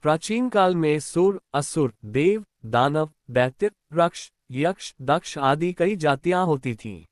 प्राचीन काल में सुर, असुर, देव, दानव, दैत्य, रक्ष, यक्ष, दक्ष आदि कई जातियां होती थीं।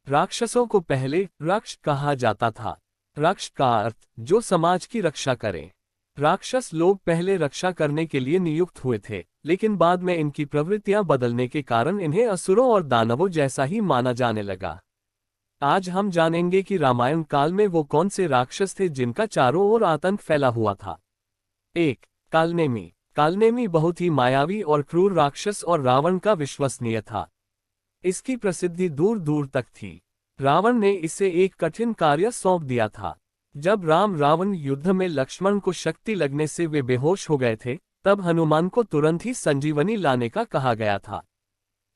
राक्षसों को पहले रक्ष कहा जाता था। रक्ष का अर्थ जो समाज की रक्षा करे। राक्षस लोग पहले रक्षा करने के लिए नियुक्त हुए थे, लेकिन बाद में इनकी प्रवृत्तियां बदलने के कारण इन्हें असुरों और दानवों जैसा ही माना जाने लगा। आज हम जानेंगे कि रामायण काल में वो कौन से राक्षस थे जिनका चारों ओर आतंक फैला हुआ था। 1. कालनेमी। कालनेमी बहुत ही मायावी और क्रूर राक्षस और रावण का विश्वसनीय था। इसकी प्रसिद्धि दूर दूर तक थी। रावण ने इसे एक कठिन कार्य सौंप दिया था। जब राम रावण युद्ध में लक्ष्मण को शक्ति लगने से वे बेहोश हो गए थे, तब हनुमान को तुरंत ही संजीवनी लाने का कहा गया था।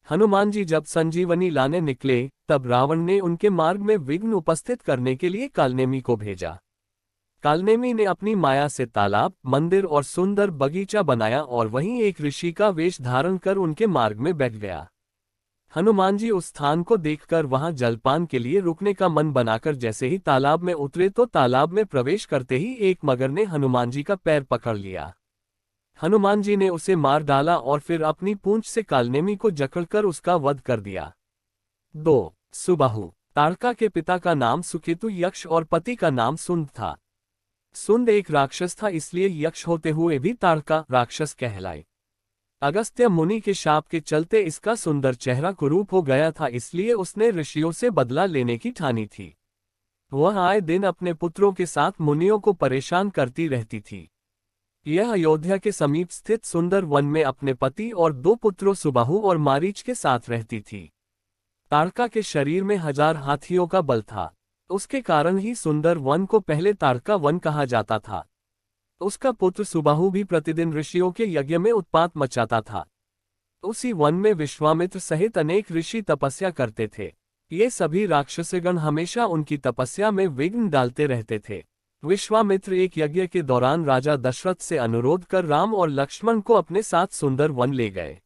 हनुमान जी जब संजीवनी लाने निकले, तब रावण ने उनके मार्ग में विघ्न उपस्थित करने के लिए कालनेमी को भेजा। कालनेमी ने अपनी माया से तालाब, मंदिर और सुंदर बगीचा बनाया और वहीं एक ऋषि का वेश धारण कर उनके मार्ग में बैठ गया। हनुमान जी उस स्थान को देखकर वहां जलपान के लिए रुकने का मन बनाकर जैसे ही तालाब में उतरे तो तालाब में प्रवेश करते ही एक मगर ने हनुमान जी का पैर पकड़ लिया। हनुमान जी ने उसे मार डाला और फिर अपनी पूंछ से कालनेमी को जकड़कर उसका वध कर दिया। 2. सुबाहु। ताड़का के पिता का नाम सुकेतु यक्ष और पति का नाम सुंद था। सुंद एक राक्षस था, इसलिए यक्ष होते हुए भी ताड़का राक्षस कहलाए। अगस्त्य मुनि के शाप के चलते इसका सुंदर चेहरा कुरूप हो गया था, इसलिए उसने ऋषियों से बदला लेने की ठानी थी। वह आए दिन अपने पुत्रों के साथ मुनियों को परेशान करती रहती थी। यह अयोध्या के समीप स्थित सुंदर वन में अपने पति और 2 पुत्रों सुबाहु और मारीच के साथ रहती थी। ताड़का के शरीर में 1000 हाथियों का बल था। उसके कारण ही सुंदर वन को पहले ताड़का वन कहा जाता था। उसका पुत्र सुबाहु भी प्रतिदिन ऋषियों के यज्ञ में उत्पात मचाता था। उसी वन में विश्वामित्र सहित अनेक ऋषि तपस्या करते थे। ये सभी राक्षसगण हमेशा उनकी तपस्या में विघ्न डालते रहते थे। विश्वामित्र एक यज्ञ के दौरान राजा दशरथ से अनुरोध कर राम और लक्ष्मण को अपने साथ सुंदर वन ले गए।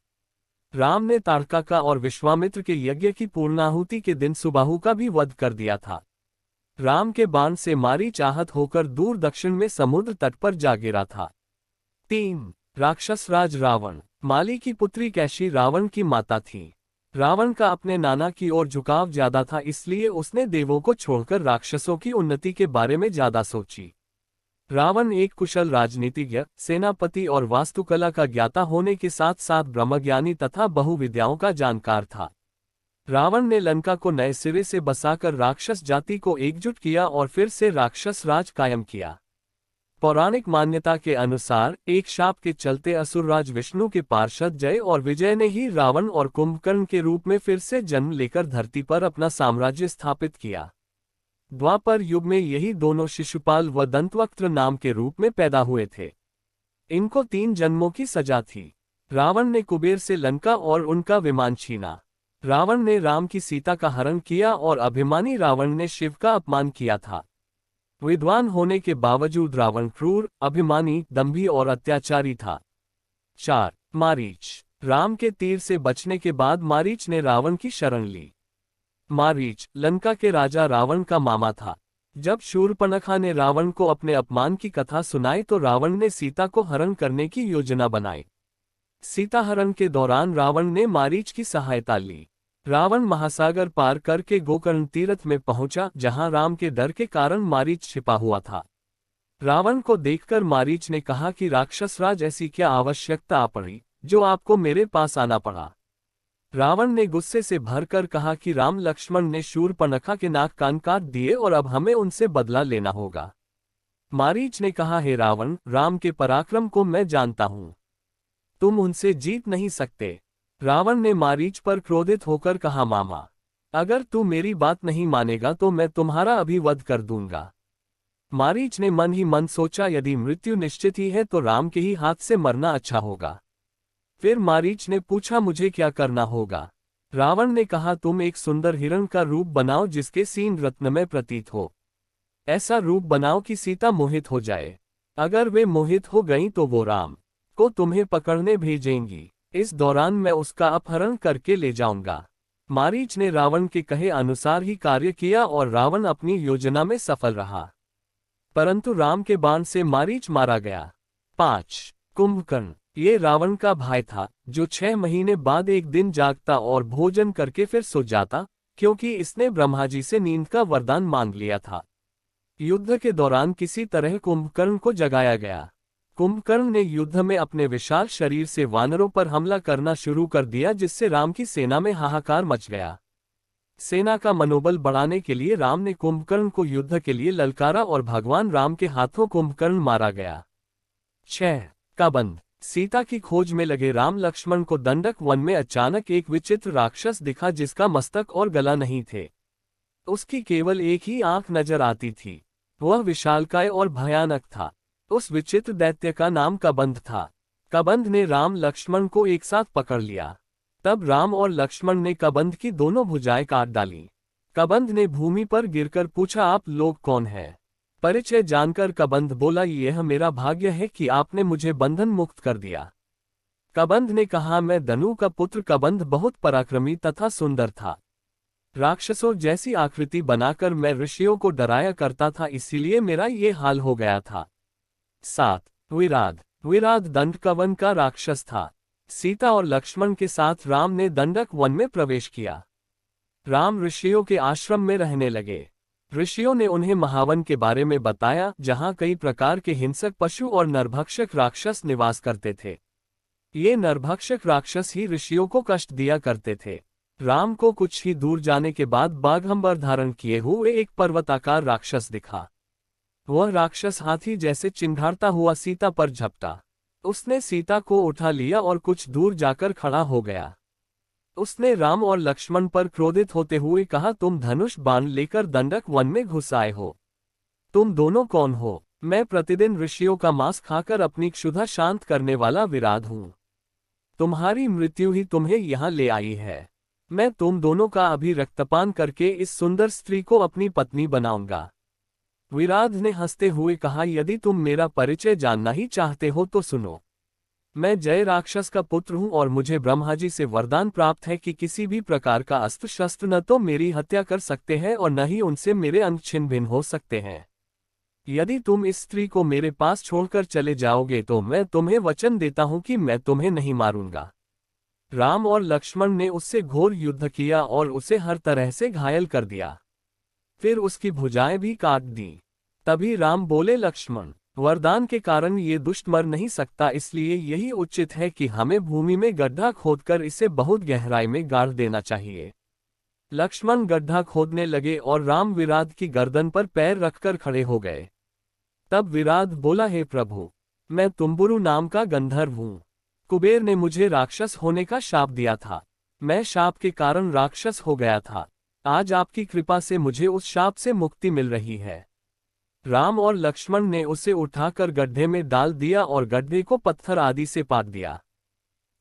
राम ने ताड़का का और विश्वामित्र के यज्ञ की पूर्णाहुति के दिन सुबाहु का भी वध कर दिया था। राम के बाण से मारीच आहत होकर दूर दक्षिण में समुद्र तट पर जा गिरा था। 3. राक्षस राज रावण। माली की पुत्री कैशी रावण की माता थी। रावण का अपने नाना की ओर झुकाव ज्यादा था, इसलिए उसने देवों को छोड़कर राक्षसों की उन्नति के बारे में ज्यादा सोची। रावण एक कुशल राजनीतिज्ञ, सेनापति और वास्तुकला का ज्ञाता होने के साथ साथ ब्रह्मज्ञानी तथा बहुविद्याओं का जानकार था। रावण ने लंका को नए सिरे से बसाकर राक्षस जाति को एकजुट किया और फिर से राक्षस राज कायम किया। पौराणिक मान्यता के अनुसार एक शाप के चलते असुरराज विष्णु के पार्षद जय और विजय ने ही रावण और कुंभकर्ण के रूप में फिर से जन्म लेकर धरती पर अपना साम्राज्य स्थापित किया। द्वापर युग में यही दोनों शिशुपाल व दंतवक्त्र नाम के रूप में पैदा हुए थे। इनको 3 जन्मों की सजा थी। रावण ने कुबेर से लंका और उनका विमान छीना। रावण ने राम की सीता का हरण किया और अभिमानी रावण ने शिव का अपमान किया था। विद्वान होने के बावजूद रावण क्रूर, अभिमानी, दंभी और अत्याचारी था। 4. मारीच। राम के तीर से बचने के बाद मारीच ने रावण की शरण ली। मारीच लंका के राजा रावण का मामा था। जब शूर्पणखा ने रावण को अपने अपमान की कथा सुनाई तो रावण ने सीता को हरण करने की योजना बनाई। सीता हरण के दौरान रावण ने मारीच की सहायता ली। रावण महासागर पार करके गोकर्ण तीर्थ में पहुंचा, जहां राम के डर के कारण मारीच छिपा हुआ था। रावण को देखकर मारीच ने कहा कि राक्षसराज, ऐसी क्या आवश्यकता आ पड़ी जो आपको मेरे पास आना पड़ा। रावण ने गुस्से से भरकर कहा कि राम लक्ष्मण ने शूर्पणखा के नाक कान काट दिए और अब हमें उनसे बदला लेना होगा। मारीच ने कहा, हे रावण, राम के पराक्रम को मैं जानता हूं, तुम उनसे जीत नहीं सकते। रावण ने मारीच पर क्रोधित होकर कहा, मामा, अगर तू मेरी बात नहीं मानेगा तो मैं तुम्हारा अभी वध कर दूंगा। मारीच ने मन ही मन सोचा, यदि मृत्यु निश्चित ही है तो राम के ही हाथ से मरना अच्छा होगा। फिर मारीच ने पूछा, मुझे क्या करना होगा। रावण ने कहा, तुम एक सुंदर हिरण का रूप बनाओ जिसके सींग रत्नमय प्रतीत हो। ऐसा रूप बनाओ कि सीता मोहित हो जाए। अगर वे मोहित हो गईं तो वो राम को तुम्हें पकड़ने भेजेंगी। इस दौरान मैं उसका अपहरण करके ले जाऊंगा। मारीच ने रावण के कहे अनुसार ही कार्य किया और रावण अपनी योजना में सफल रहा, परंतु राम के बाण से मारीच मारा गया। 5. कुंभकर्ण, ये रावण का भाई था, जो 6 महीने बाद एक दिन जागता और भोजन करके फिर सो जाता, क्योंकि इसने ब्रह्मा जी से नींद का वरदान मांग लिया था। युद्ध के दौरान किसी तरह कुंभकर्ण को जगाया गया। कुंभकर्ण ने युद्ध में अपने विशाल शरीर से वानरों पर हमला करना शुरू कर दिया, जिससे राम की सेना में हाहाकार मच गया। सेना का मनोबल बढ़ाने के लिए राम ने कुंभकर्ण को युद्ध के लिए ललकारा और भगवान राम के हाथों कुंभकर्ण मारा गया। 6 कबंध, सीता की खोज में लगे राम लक्ष्मण को दंडक वन में अचानक एक विचित्र राक्षस दिखा, जिसका मस्तक और गला नहीं थे। उसकी केवल एक ही आंख नजर आती थी। वह विशालकाय और भयानक था। उस विचित्र दैत्य का नाम कबंध था। कबंध ने राम लक्ष्मण को एक साथ पकड़ लिया। तब राम और लक्ष्मण ने कबंध की दोनों भुजाएं काट डाली। कबंध ने भूमि पर गिरकर पूछा, आप लोग कौन हैं? परिचय जानकर कबंध बोला, यह मेरा भाग्य है कि आपने मुझे बंधन मुक्त कर दिया। कबंध ने कहा, मैं दनु का पुत्र कबंध बहुत पराक्रमी तथा सुंदर था। राक्षसों जैसी आकृति बनाकर मैं ऋषियों को डराया करता था, इसीलिए मेरा ये हाल हो गया था। 7 विराध, विराध दंडकवन का राक्षस था। सीता और लक्ष्मण के साथ राम ने दंडक वन में प्रवेश किया। राम ऋषियों के आश्रम में रहने लगे। ऋषियों ने उन्हें महावन के बारे में बताया, जहां कई प्रकार के हिंसक पशु और नरभक्षक राक्षस निवास करते थे। ये नरभक्षक राक्षस ही ऋषियों को कष्ट दिया करते थे। राम को कुछ ही दूर जाने के बाद बाघंबर धारण किए हुए एक पर्वताकार राक्षस दिखा। वह राक्षस हाथी जैसे चिंघाड़ता हुआ सीता पर झपटा। उसने सीता को उठा लिया और कुछ दूर जाकर खड़ा हो गया। उसने राम और लक्ष्मण पर क्रोधित होते हुए कहा, तुम धनुष बाण लेकर दंडक वन में घुस आए हो। तुम दोनों कौन हो? मैं प्रतिदिन ऋषियों का मांस खाकर अपनी क्षुधा शांत करने वाला विराध हूँ। तुम्हारी मृत्यु ही तुम्हें यहाँ ले आई है। मैं तुम दोनों का अभी रक्तपान करके इस सुंदर स्त्री को अपनी पत्नी बनाऊंगा। विराध ने हंसते हुए कहा, यदि तुम मेरा परिचय जानना ही चाहते हो तो सुनो। मैं जय राक्षस का पुत्र हूँ और मुझे ब्रह्मा जी से वरदान प्राप्त है कि किसी भी प्रकार का अस्त्र शस्त्र न तो मेरी हत्या कर सकते हैं और न ही उनसे मेरे अंग छिन्न भिन्न हो सकते हैं। यदि तुम इस स्त्री को मेरे पास छोड़कर चले जाओगे तो मैं तुम्हें वचन देता हूँ कि मैं तुम्हें नहीं मारूंगा। राम और लक्ष्मण ने उससे घोर युद्ध किया और उसे हर तरह से घायल कर दिया। फिर उसकी भुजाएं भी काट दी। तभी राम बोले, लक्ष्मण, वरदान के कारण ये दुष्ट मर नहीं सकता, इसलिए यही उचित है कि हमें भूमि में गड्ढा खोदकर इसे बहुत गहराई में गाड़ देना चाहिए। लक्ष्मण गड्ढा खोदने लगे और राम विराध की गर्दन पर पैर रखकर खड़े हो गए। तब विराध बोला, हे प्रभु, मैं तुम्बुरु नाम का गंधर्व हूँ। कुबेर ने मुझे राक्षस होने का शाप दिया था। मैं शाप के कारण राक्षस हो गया था। आज आपकी कृपा से मुझे उस शाप से मुक्ति मिल रही है। राम और लक्ष्मण ने उसे उठाकर गड्ढे में डाल दिया और गड्ढे को पत्थर आदि से पाट दिया।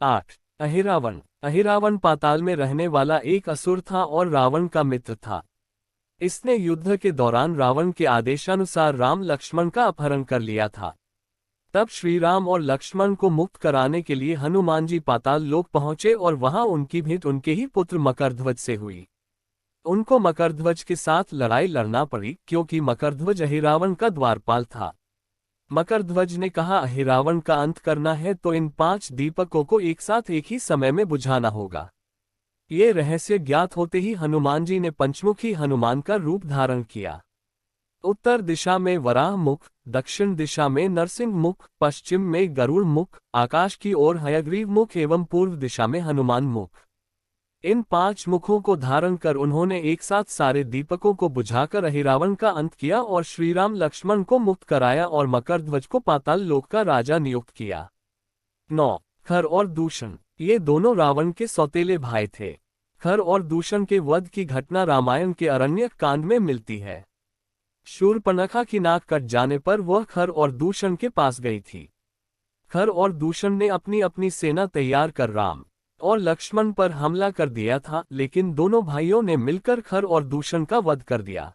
8 अहिरावण, अहिरावण पाताल में रहने वाला एक असुर था और रावण का मित्र था। इसने युद्ध के दौरान रावण के आदेशानुसार राम लक्ष्मण का अपहरण कर लिया था। तब श्री राम और लक्ष्मण को मुक्त कराने के लिए हनुमान जी पाताल लोक पहुंचे और वहां उनकी भेंट उनके ही पुत्र मकरध्वज से हुई। उनको मकरध्वज के साथ लड़ाई लड़ना पड़ी, क्योंकि मकरध्वज अहिरावण का द्वारपाल था। मकरध्वज ने कहा, अहिरावण का अंत करना है तो इन 5 दीपकों को एक साथ एक ही समय में बुझाना होगा। ये रहस्य ज्ञात होते ही हनुमान जी ने पंचमुखी हनुमान का रूप धारण किया। उत्तर दिशा में वराह मुख, दक्षिण दिशा में नरसिंह मुख, पश्चिम में गरुड़ मुख, आकाश की ओर हयग्रीव मुख एवं पूर्व दिशा में हनुमान मुख। इन 5 मुखों को धारण कर उन्होंने एक साथ सारे दीपकों को बुझाकर अहिरावण का अंत किया और श्रीराम लक्ष्मण को मुक्त कराया और मकरध्वज को पाताल लोक का राजा नियुक्त किया। 9 खर और दूषण, ये दोनों रावण के सौतेले भाई थे। खर और दूषण के वध की घटना रामायण के अरण्यक कांड में मिलती है। शूर्पणखा की नाक कट जाने पर वह खर और दूषण के पास गई थी। खर और दूषण ने अपनी अपनी सेना तैयार कर राम और लक्ष्मण पर हमला कर दिया था, लेकिन दोनों भाइयों ने मिलकर खर और दूषण का वध कर दिया।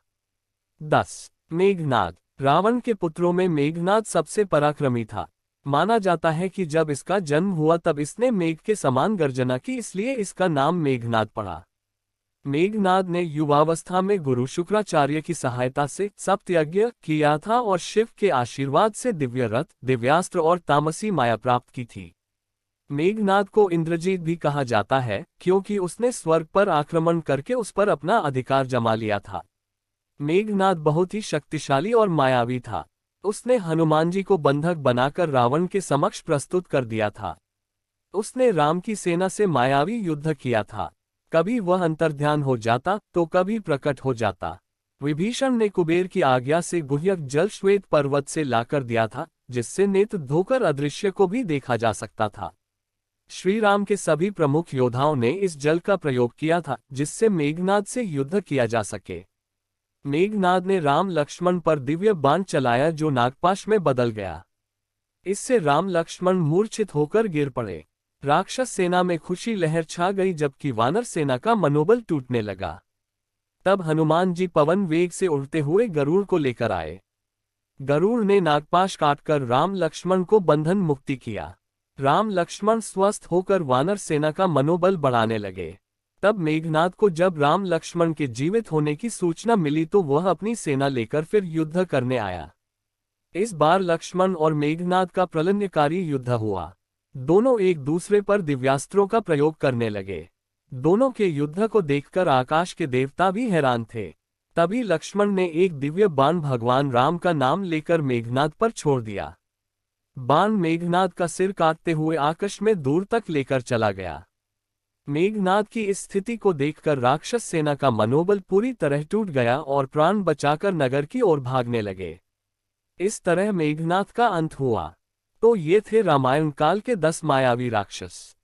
10 मेघनाद, रावण के पुत्रों में मेघनाद सबसे पराक्रमी था। माना जाता है कि जब इसका जन्म हुआ तब इसने मेघ के समान गर्जना की, इसलिए इसका नाम मेघनाद पड़ा। मेघनाद ने युवावस्था में गुरु शुक्राचार्य की सहायता से सप्तयज्ञ किया था और शिव के आशीर्वाद से दिव्य रथ, दिव्यास्त्र और तामसी माया प्राप्त की थी। मेघनाद को इंद्रजीत भी कहा जाता है क्योंकि उसने स्वर्ग पर आक्रमण करके उस पर अपना अधिकार जमा लिया था। मेघनाद बहुत ही शक्तिशाली और मायावी था। उसने हनुमान जी को बंधक बनाकर रावण के समक्ष प्रस्तुत कर दिया था। उसने राम की सेना से मायावी युद्ध किया था। कभी वह अंतर्ध्यान हो जाता तो कभी प्रकट हो जाता। विभीषण ने कुबेर की आज्ञा से गुह्यक जल श्वेत पर्वत से लाकर दिया था, जिससे नेत्र धोकर अदृश्य को भी देखा जा सकता था। श्री राम के सभी प्रमुख योद्धाओं ने इस जल का प्रयोग किया था, जिससे मेघनाद से युद्ध किया जा सके। मेघनाद ने राम लक्ष्मण पर दिव्य बाण चलाया जो नागपाश में बदल गया। इससे राम लक्ष्मण मूर्छित होकर गिर पड़े। राक्षस सेना में खुशी लहर छा गई, जबकि वानर सेना का मनोबल टूटने लगा। तब हनुमान जी पवन वेग से उड़ते हुए गरुड़ को लेकर आए। गरुड़ ने नागपाश काटकर राम लक्ष्मण को बंधन मुक्ति किया। राम लक्ष्मण स्वस्थ होकर वानर सेना का मनोबल बढ़ाने लगे। तब मेघनाद को जब राम लक्ष्मण के जीवित होने की सूचना मिली तो वह अपनी सेना लेकर फिर युद्ध करने आया। इस बार लक्ष्मण और मेघनाद का प्रलयकारी युद्ध हुआ। दोनों एक दूसरे पर दिव्यास्त्रों का प्रयोग करने लगे। दोनों के युद्ध को देखकर आकाश के देवता भी हैरान थे। तभी लक्ष्मण ने एक दिव्य बाण भगवान राम का नाम लेकर मेघनाद पर छोड़ दिया। बाण मेघनाद का सिर काटते हुए आकाश में दूर तक लेकर चला गया। मेघनाद की इस स्थिति को देखकर राक्षस सेना का मनोबल पूरी तरह टूट गया और प्राण बचाकर नगर की ओर भागने लगे। इस तरह मेघनाद का अंत हुआ। तो ये थे रामायण काल के 10 मायावी राक्षस।